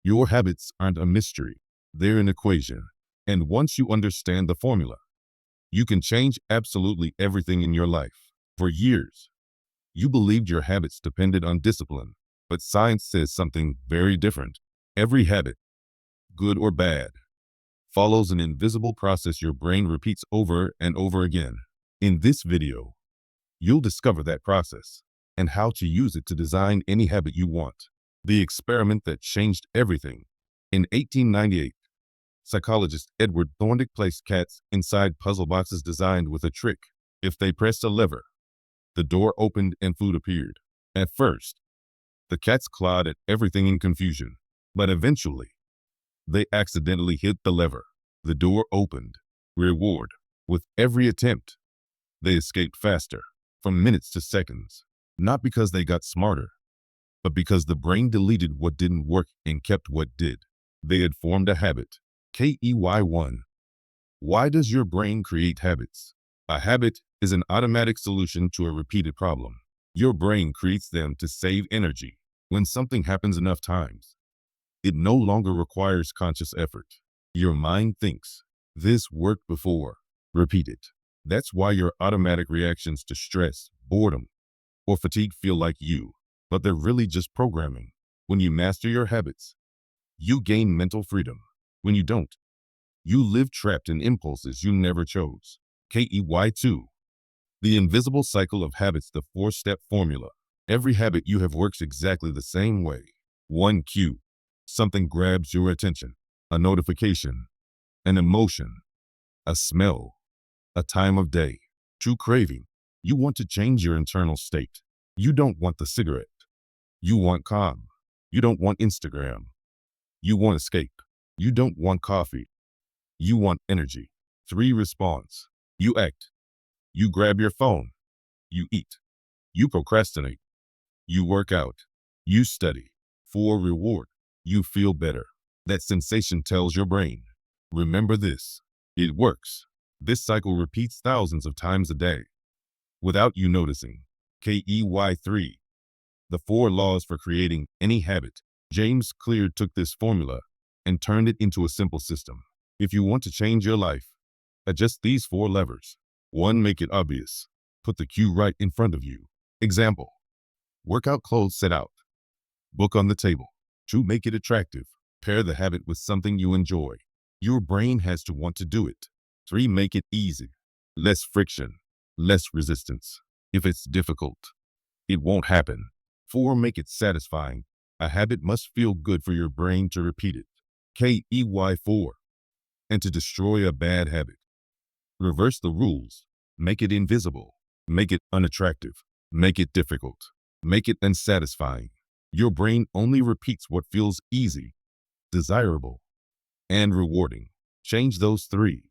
Your habits aren't a mystery, they're an equation. And once you understand the formula, you can change absolutely everything in your life. For years, you believed your habits depended on discipline, but science says something very different. Every habit, good or bad, follows an invisible process your brain repeats over and over again. In this video, you'll discover that process and how to use it to design any habit you want. The experiment that changed everything. In 1898, psychologist Edward Thorndike placed cats inside puzzle boxes designed with a trick. If they pressed a lever, the door opened and food appeared. At first, the cats clawed at everything in confusion, but eventually, they accidentally hit the lever. The door opened. Reward. With every attempt, they escaped faster, from minutes to seconds. Not because they got smarter, but because the brain deleted what didn't work and kept what did. They had formed a habit. KEY1. Why does your brain create habits? A habit is an automatic solution to a repeated problem. Your brain creates them to save energy. When something happens enough times, it no longer requires conscious effort. Your mind thinks, this worked before. Repeat it. That's why your automatic reactions to stress, boredom, or fatigue feel like you, but they're really just programming. When you master your habits, you gain mental freedom. When you don't, you live trapped in impulses you never chose. KEY2. The invisible cycle of habits, the 4-step formula. Every habit you have works exactly the same way. 1 cue. Something grabs your attention. A notification. An emotion. A smell. A time of day. 2 craving. You want to change your internal state. You don't want the cigarette. You want calm. You don't want Instagram. You want escape. You don't want coffee. You want energy. 3 response. You act. You grab your phone. You eat. You procrastinate. You work out. You study. 4 reward. You feel better. That sensation tells your brain, remember this. It works. This cycle repeats thousands of times a day without you noticing. KEY3. The 4 laws for creating any habit. James Clear took this formula and turned it into a simple system. If you want to change your life, adjust these 4 levers. 1. Make it obvious. Put the cue right in front of you. Example. Workout clothes set out. Book on the table. 2. Make it attractive. Pair the habit with something you enjoy. Your brain has to want to do it. 3. Make it easy. Less friction. Less resistance. If it's difficult, it won't happen. 4. Make it satisfying. A habit must feel good for your brain to repeat it. KEY4. And to destroy a bad habit, reverse the rules. Make it invisible. Make it unattractive. Make it difficult. Make it unsatisfying. Your brain only repeats what feels easy, desirable, and rewarding. Change those 3,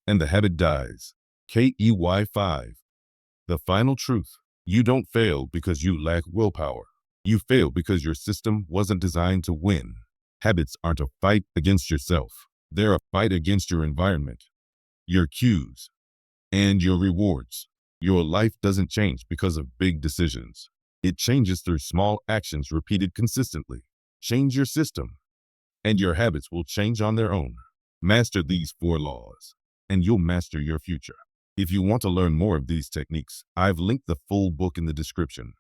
and the habit dies. KEY5. The final truth. You don't fail because you lack willpower. You fail because your system wasn't designed to win. Habits aren't a fight against yourself. They're a fight against your environment, your cues, and your rewards. Your life doesn't change because of big decisions. It changes through small actions repeated consistently. Change your system, and your habits will change on their own. Master these 4 laws, and you'll master your future. If you want to learn more of these techniques, I've linked the full book in the description.